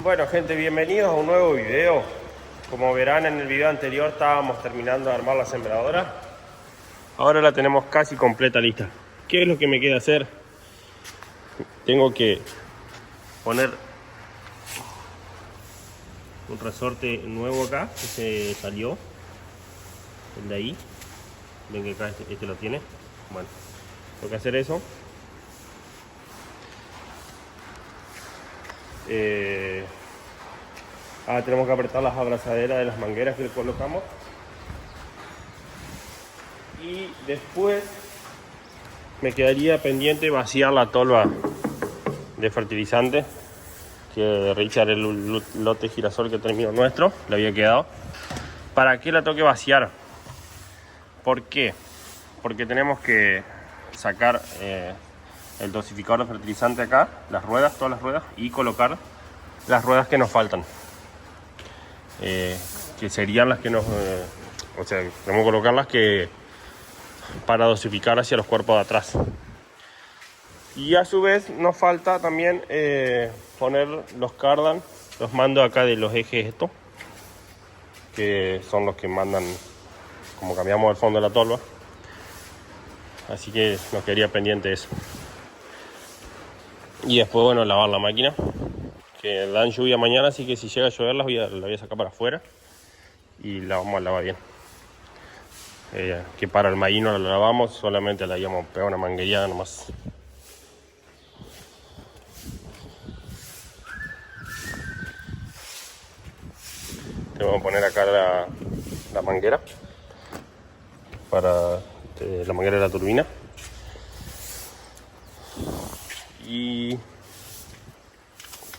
Bueno gente, bienvenidos a un nuevo video. Como verán en el video anterior estábamos terminando de armar la sembradora. Ahora la tenemos casi completa lista. ¿Qué es lo que me queda hacer? Tengo que poner un resorte nuevo acá que se salió, el de ahí. Ven que acá este lo tiene. Bueno, tengo que hacer eso. Tenemos que apretar las abrazaderas de las mangueras que le colocamos. Y después me quedaría pendiente vaciar la tolva de fertilizante que Richard, el lote girasol que terminó nuestro, le había quedado. ¿Para qué la tengo que vaciar? ¿Por qué? Porque tenemos que sacar el dosificador de fertilizante acá, las ruedas, todas las ruedas, y colocar las ruedas que nos faltan, que serían las que nos... o sea, tenemos que colocarlas para dosificar hacia los cuerpos de atrás. Y a su vez nos falta también poner los cardan, los mandos acá de los ejes estos, que son los que mandan como cambiamos el fondo de la tolva. Así que nos quedaría pendiente eso. Y después, bueno, lavar la máquina, que dan lluvia mañana, así que si llega a llover la voy a sacar para afuera y la vamos a lavar bien. Que para el maíz no la lavamos, solamente la íbamos a pegar una manguería nomás. Te vamos a poner acá la manguera para la manguera de la turbina. Y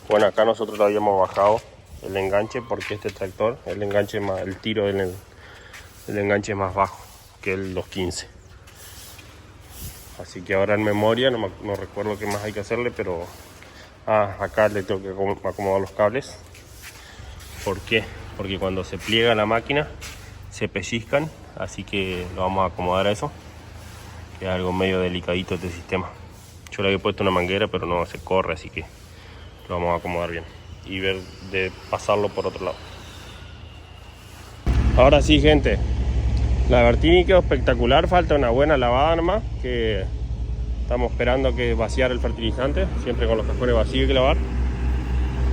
bueno, acá nosotros lo habíamos bajado el enganche porque este tractor, el tiro del enganche es más bajo que el 215. Así que ahora en memoria no recuerdo qué más hay que hacerle, pero acá le tengo que acomodar los cables. ¿Por qué? Porque cuando se pliega la máquina se pellizcan, así que lo vamos a acomodar a eso, que es algo medio delicadito este sistema. Yo le había puesto una manguera, pero no se corre, así que lo vamos a acomodar bien y ver de pasarlo por otro lado. Ahora sí, gente, la Bertini quedó espectacular, falta una buena lavada nomás, que estamos esperando que vaciar el fertilizante, siempre con los cajones vacíos hay que lavar.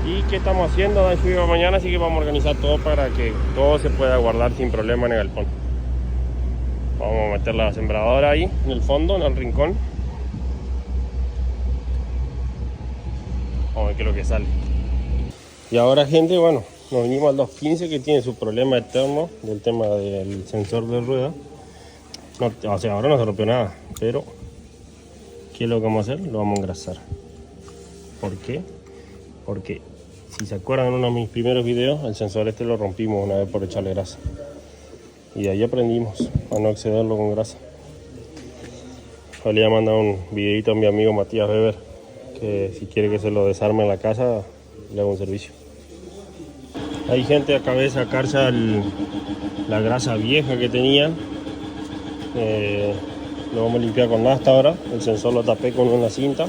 ¿Y qué estamos haciendo? Da lluvia mañana, así que vamos a organizar todo para que todo se pueda guardar sin problema en el galpón. Vamos a meter la sembradora ahí, en el fondo, en el rincón. Vamos a ver qué es lo que sale. Y ahora, gente, bueno, nos vinimos al 215, que tiene su problema eterno del tema del sensor de rueda. No, o sea, ahora no se rompió nada, pero ¿qué es lo que vamos a hacer? Lo vamos a engrasar. ¿Por qué? Porque si se acuerdan en uno de mis primeros videos, el sensor este lo rompimos una vez por echarle grasa. Y de ahí aprendimos a no excederlo con grasa. Le voy a mandar un videito a mi amigo Matías Weber, que si quiere que se lo desarme en la casa, le hago un servicio. Hay gente, acabé de sacar ya la grasa vieja que tenía. Lo vamos a limpiar con nafta ahora. El sensor lo tapé con una cinta.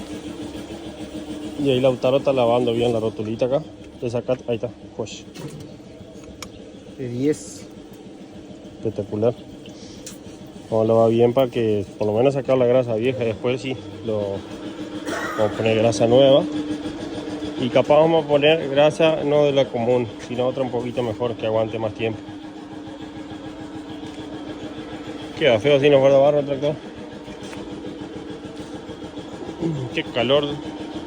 Y ahí Lautaro está lavando bien la rotulita acá. Ahí está, pues. De 10. Espectacular. Vamos a lavar bien para que por lo menos sacar la grasa vieja. Y después sí, vamos a poner grasa nueva. Y capaz vamos a poner grasa no de la común, sino otra un poquito mejor, que aguante más tiempo. Queda feo así, nos guarda barro el tractor. Qué calor.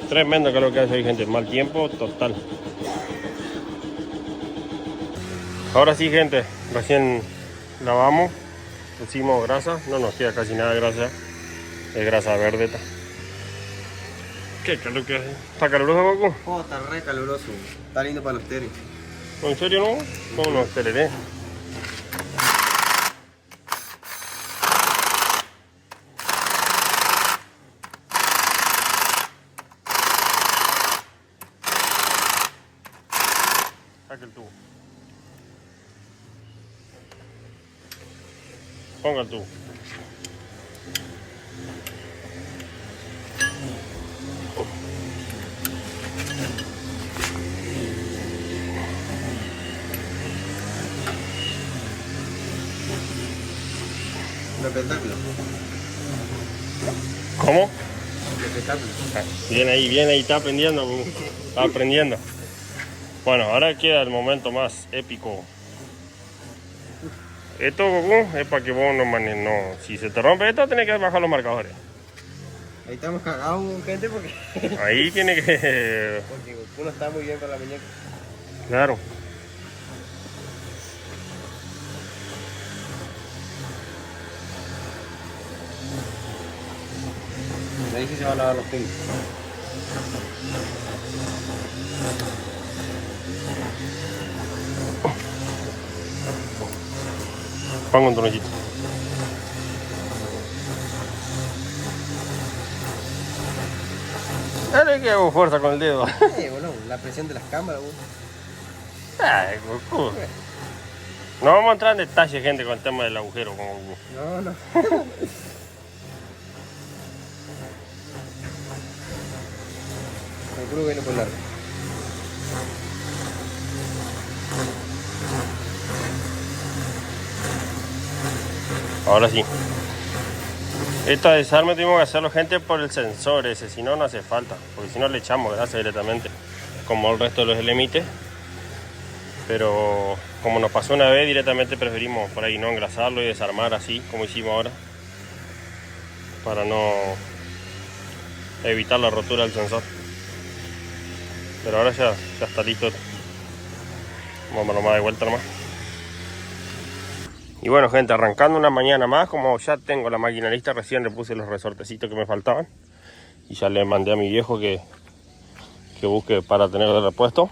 Tremendo calor que hace hoy, gente. Mal tiempo total. Ahora sí, gente, recién lavamos, pusimos grasa, no nos queda casi nada de grasa, es grasa verde. Qué calor que hace. ¿Está caluroso, Goku? Oh, está re caluroso. Está lindo para los teres. ¿En serio no? ¿Cómo nos tereré? Saca el tubo. Ponga el tubo. Un espectáculo. ¿Cómo? Un espectáculo. Bien ahí, está aprendiendo. Está aprendiendo. Bueno, ahora queda el momento más épico. Esto, Goku, es para que vos no manes, no. Si se te rompe esto, tenés que bajar los marcadores. Ahí estamos cagados, gente, porque Ahí tiene que... porque Goku no está muy bien para la muñeca. Claro. Ahí sí se van a lavar los pingos. Pongo un tornillito. Dale que hago fuerza con el dedo. Bueno, la presión de las cámaras, güey. Ay, Goku. No vamos a entrar en detalle, gente, con el tema del agujero con Goku. No. El culo viene por largo. Ahora sí. Esta desarme tuvimos que hacerlo, gente, por el sensor ese, si no, no hace falta. Porque si no le echamos grasa directamente, como el resto de los LMIT. Pero como nos pasó una vez, directamente preferimos por ahí no engrasarlo y desarmar así, como hicimos ahora. Para no evitar la rotura del sensor. Pero ahora ya está listo. Vamos nomás de vuelta nomás. Y bueno, gente, arrancando una mañana más, como ya tengo la máquina lista, recién le puse los resortecitos que me faltaban. Y ya le mandé a mi viejo que busque para tener de repuesto.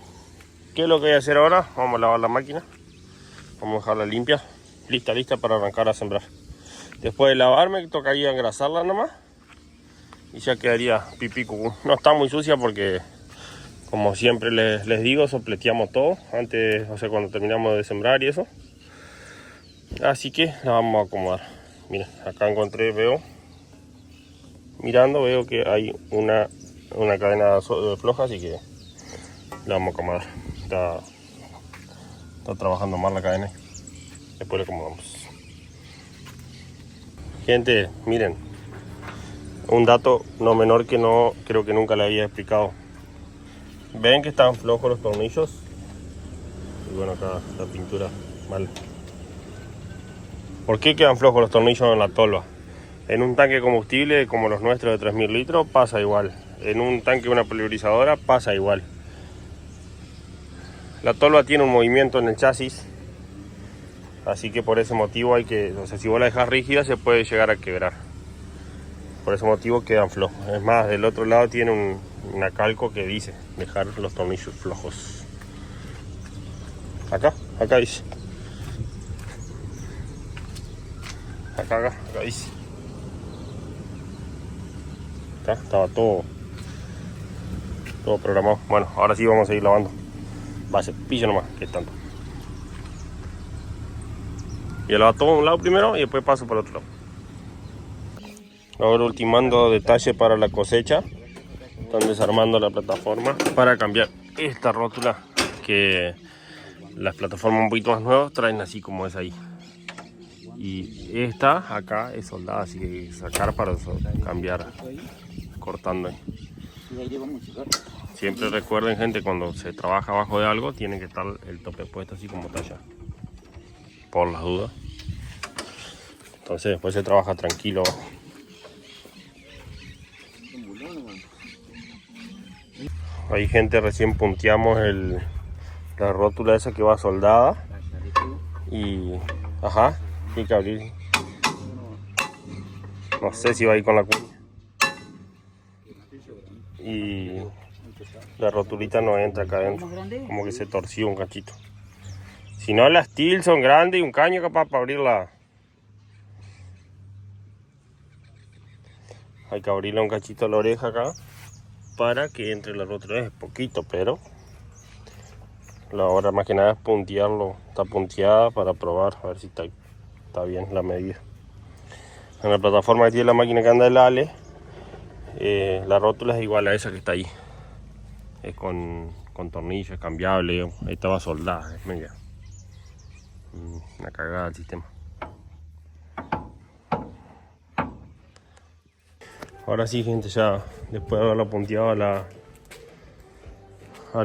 ¿Qué es lo que voy a hacer ahora? Vamos a lavar la máquina. Vamos a dejarla limpia, lista para arrancar a sembrar. Después de lavarme, tocaría engrasarla nomás. Y ya quedaría pipí cucú. No está muy sucia porque, como siempre les digo, sopleteamos todo antes, o sea, cuando terminamos de sembrar y eso. Así que la vamos a acomodar. Miren, acá encontré, veo que hay una cadena floja, así que la vamos a acomodar. Está trabajando mal la cadena. Después le acomodamos. Gente, miren, un dato no menor que no creo que nunca le había explicado. Ven que están flojos los tornillos. Y bueno, acá la pintura mal. ¿Por qué quedan flojos los tornillos en la tolva? En un tanque de combustible como los nuestros de 3000 litros pasa igual. En un tanque de una pulverizadora pasa igual. La tolva tiene un movimiento en el chasis. Así que por ese motivo hay que... O sea, si vos la dejas rígida se puede llegar a quebrar. Por ese motivo quedan flojos. Es más, del otro lado tiene una calco que dice dejar los tornillos flojos. Acá dice. Acá dice. Estaba todo programado. Bueno, ahora sí vamos a seguir lavando. Va a ser pillo nomás, que es tanto. Y lavo todo a un lado primero y después paso por el otro lado. Ahora ultimando detalle para la cosecha. Están desarmando la plataforma para cambiar esta rótula, que las plataformas un poquito más nuevas traen así como es ahí. Y esta acá es soldada, así que hay que sacar para cambiar, cortando ahí. Siempre recuerden, gente, cuando se trabaja abajo de algo tiene que estar el tope puesto así como está allá, por las dudas. Entonces después se trabaja tranquilo. Ahí, gente, recién punteamos la rótula esa que va soldada. Y ajá, hay que abrir. No sé si va a ir con la cuña. Y la rotulita no entra acá adentro, como que se torció un cachito. Si no, las steel son grandes y un caño capaz para abrirla. Hay que abrirle un cachito a la oreja acá para que entre la rótula. Es poquito, pero la hora más que nada es puntearlo. Está punteada para probar a ver si está bien la medida. En la plataforma que tiene la máquina que anda el Ale, la rótula es igual a esa que está ahí. Es con tornillos, es cambiable. Estaba soldada, es media una cagada el sistema. ahora sí, gente, ya después de haberla punteado a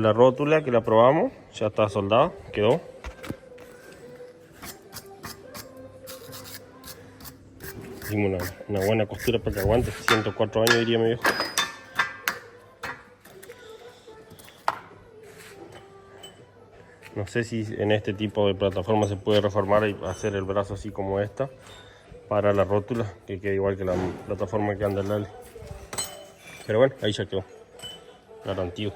la rótula que la probamos, ya está soldada, quedó. Hicimos una buena costura para que aguante, 104 años diría mi viejo. No sé si en este tipo de plataforma se puede reformar y hacer el brazo así como esta para la rótula, que quede igual que la plataforma que anda el Lali. Pero bueno, ahí ya quedó, garantido.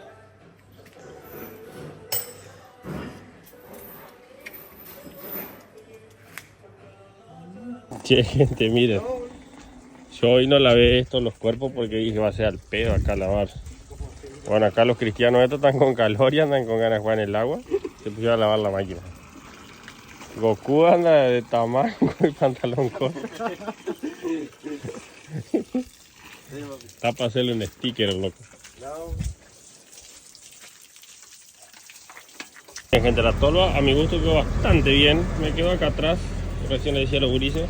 Che, gente, miren, yo hoy no lavé estos los cuerpos porque dije va a ser al pedo acá lavar. Bueno, acá los cristianos estos están con calor y andan con ganas de jugar en el agua. Se pusieron a lavar la máquina. Goku anda de tamaño y pantalón corto. Está para hacerle un sticker, loco. Bien, gente, la tolva a mi gusto quedó bastante bien. Me quedó acá atrás. Recién le decía a los gurises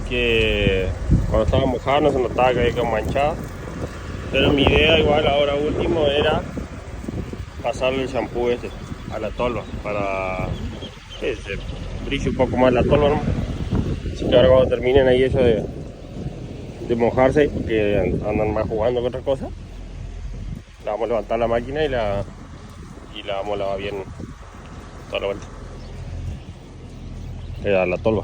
que cuando estaba mojado no se notaba que había quedado manchada. Pero mi idea igual ahora último era pasarle el shampoo este a la tolva para que se brille un poco más la tolva, ¿no? Así que ahora cuando terminen ahí eso de mojarse, porque andan más jugando que otra cosa, la vamos a levantar la máquina y la vamos a lavar bien toda la vuelta. La tolva.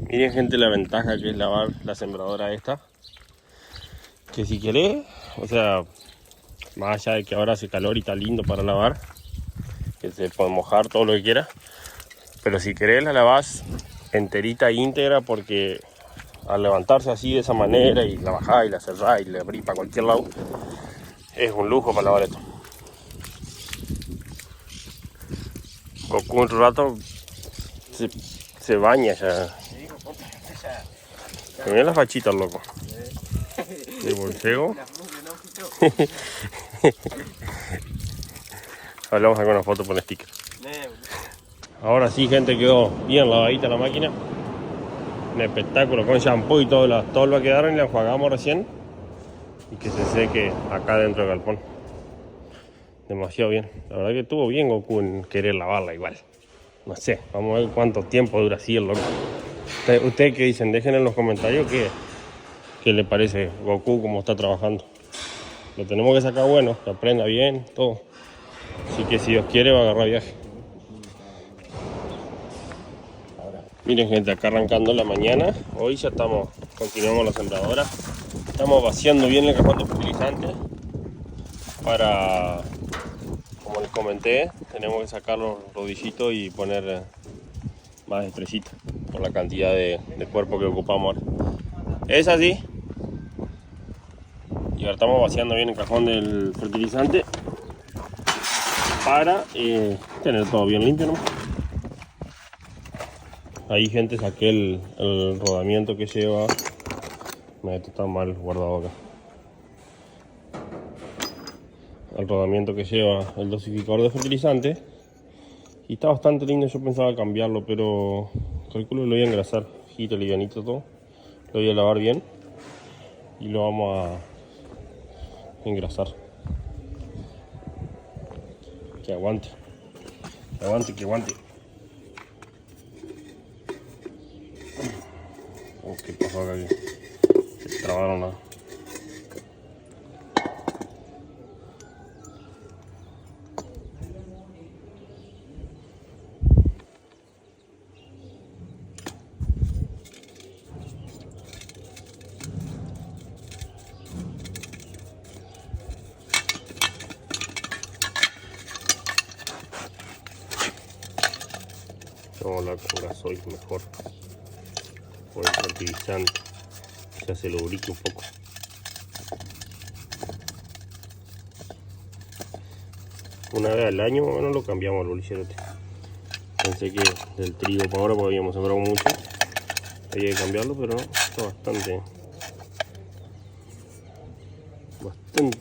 Miren, gente, la ventaja que es lavar la sembradora esta, que si querés, o sea, más allá de que ahora hace calor y está lindo para lavar, que se puede mojar todo lo que quiera, pero si querés la lavás enterita íntegra, porque al levantarse así de esa manera y la bajás y la cerrás y la abrís para cualquier lado, es un lujo para lavar esto. Goku un rato se baña ya. Me ven las fachitas, loco. De bolseo. Ahora vamos a sacar una foto por el sticker. Ahora sí, gente, quedó bien lavadita la máquina. Un espectáculo, con shampoo y todo. Las tolvas quedaron y las enjuagamos recién. Y que se seque acá dentro del galpón. Demasiado bien. La verdad que estuvo bien Goku en querer lavarla igual. No sé, vamos a ver cuánto tiempo dura así el loco. ¿Ustedes qué dicen? Dejen en los comentarios qué le parece Goku como está trabajando. Lo tenemos que sacar bueno, que aprenda bien, todo. Así que si Dios quiere va a agarrar viaje. Miren, gente, acá arrancando la mañana. Hoy ya continuamos la sembradora. Estamos vaciando bien el cajón de fertilizante para, como les comenté, tenemos que sacar los rodillitos y poner más estrellitas por la cantidad de cuerpo que ocupamos ahora. Es así. Y ahora estamos vaciando bien el cajón del fertilizante para tener todo bien limpio, ¿no? Ahí, gente, saqué el rodamiento que lleva. Esto está mal guardado acá. El rodamiento que lleva el dosificador de fertilizante. Y está bastante lindo, yo pensaba cambiarlo, pero calculo que lo voy a engrasar. Gito, livianito todo. Lo voy a lavar bien. Y lo vamos a engrasar. Que aguante. Que aguante, que aguante. ¿Qué pasó acá? Se trabaron nada. Vamos a hablar con gasoil mejor. Por el fertilizante. Ya se lubrique un poco. Una vez al año más o menos lo cambiamos al bolicherote. Pensé que del trigo para ahora, porque habíamos sembrado mucho, había que cambiarlo, pero no, está bastante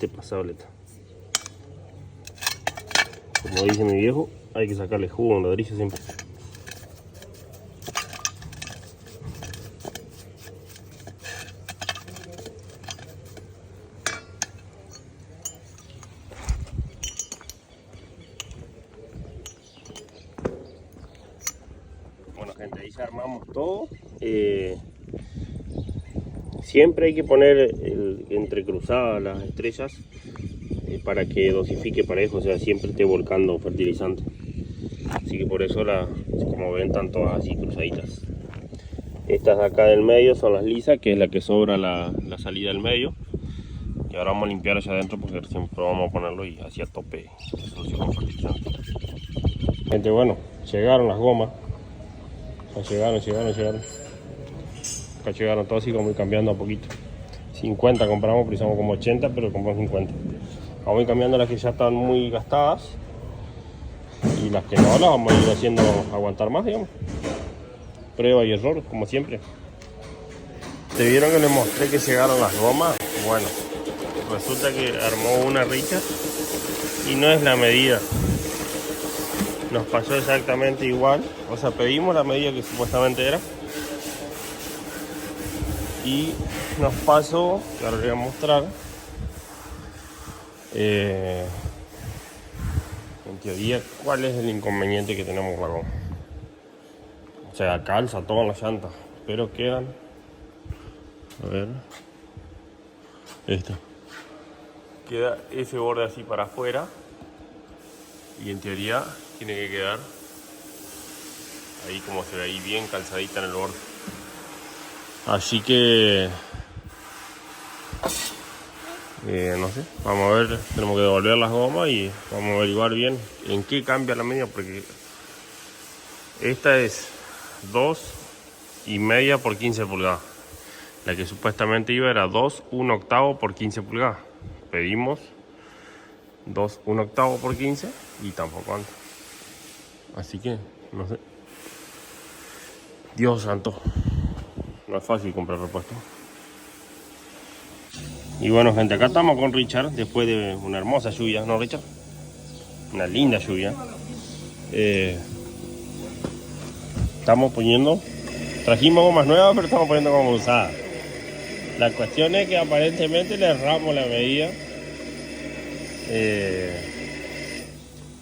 pasableta. Como dice mi viejo, hay que sacarle jugo a un ladrillo siempre. armamos todo. Siempre hay que poner entrecruzadas las estrellas para que dosifique parejo, o sea, siempre esté volcando fertilizante. Así que por eso, como ven, están todas así cruzaditas. Estas de acá del medio son las lisas, que es la que sobra la salida del medio. Y ahora vamos a limpiar allá adentro porque siempre vamos a ponerlo y así a tope con fertilizante. Gente, bueno, llegaron las gomas. Ya llegaron. Acá llegaron todos así como ir cambiando a poquito. 50 compramos, pero usamos como 80, pero compramos 50. Vamos a ir cambiando las que ya están muy gastadas. Y las que no, las vamos a ir haciendo aguantar más, digamos. Prueba y error, como siempre. ¿Te vieron que les mostré que llegaron las gomas? Bueno, resulta que armó una Richard y no es la medida. Nos pasó exactamente igual. O sea, pedimos la medida que supuestamente era. Y nos pasó, que ahora les voy a mostrar. En teoría, ¿cuál es el inconveniente que tenemos con la goma? O sea, calza todas las llantas, pero quedan, a ver, esta, queda ese borde así para afuera y en teoría tiene que quedar ahí como se ve ahí bien calzadita en el borde. Así que no sé, vamos a ver, tenemos que devolver las gomas y vamos a averiguar bien en qué cambia la medida, porque esta es 2,5 por 15 pulgadas. La que supuestamente iba era 2,1/8 por 15 pulgadas. Pedimos 2,1/8 por 15 y tampoco anda. Así que, no sé. Dios santo, no es fácil comprar repuesto. Y bueno, gente, acá estamos con Richard después de una hermosa lluvia, ¿no, Richard? Una linda lluvia. Estamos poniendo, trajimos gomas nuevas, pero estamos poniendo gomas usadas. La cuestión es que aparentemente le erramos la medida,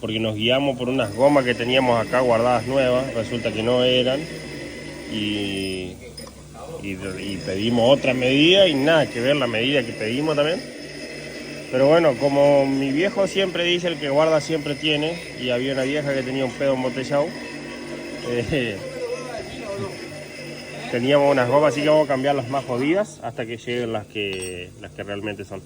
porque nos guiamos por unas gomas que teníamos acá guardadas nuevas, resulta que no eran, y pedimos otra medida y nada que ver la medida que pedimos también. Pero bueno, como mi viejo siempre dice, el que guarda siempre tiene, y había una vieja que tenía un pedo embotellado, teníamos unas gomas, así que vamos a cambiar las más jodidas hasta que lleguen las que realmente son.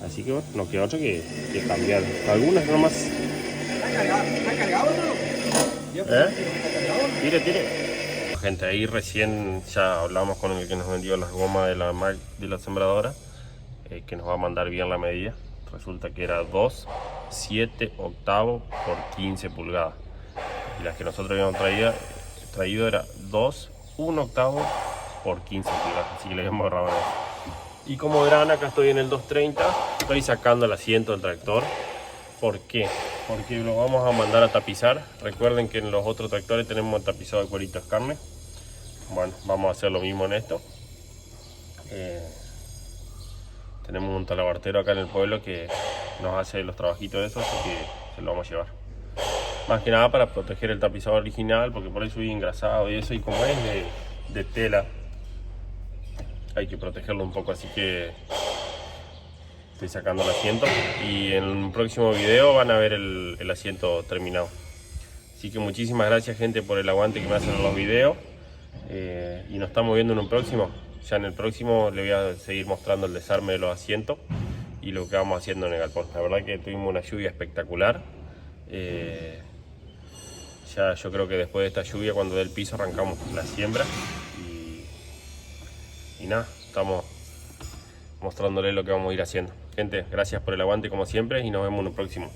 Así que bueno, no queda otro que cambiar algunas nomás. ¿Está cargado no? Tire. Gente, ahí recién ya hablamos con el que nos vendió las gomas de la sembradora, que nos va a mandar bien la medida. Resulta que era 2,7/8 por 15 pulgadas. Y las que nosotros habíamos traído era 2,1/8 por 15 pulgadas, así que le habíamos ahorrado eso. Y como verán, acá estoy en el 230, estoy sacando el asiento del tractor. ¿Por qué? Porque lo vamos a mandar a tapizar. Recuerden que en los otros tractores tenemos tapizado de cueritos carne. Bueno, vamos a hacer lo mismo en esto. Tenemos un talabartero acá en el pueblo que nos hace los trabajitos de esos, así que se lo vamos a llevar. Más que nada para proteger el tapizado original, porque por ahí subí engrasado y eso, y como es de tela, hay que protegerlo un poco, así que estoy sacando el asiento y en un próximo video van a ver el asiento terminado. Así que muchísimas gracias, gente, por el aguante que me hacen en los videos, y nos estamos viendo en un próximo. Ya en el próximo le voy a seguir mostrando el desarme de los asientos y lo que vamos haciendo en el galpón. La verdad que tuvimos una lluvia espectacular. Ya yo creo que después de esta lluvia, cuando dé el piso, arrancamos la siembra y nada, estamos mostrándole lo que vamos a ir haciendo. Gente, gracias por el aguante como siempre y nos vemos en un próximo.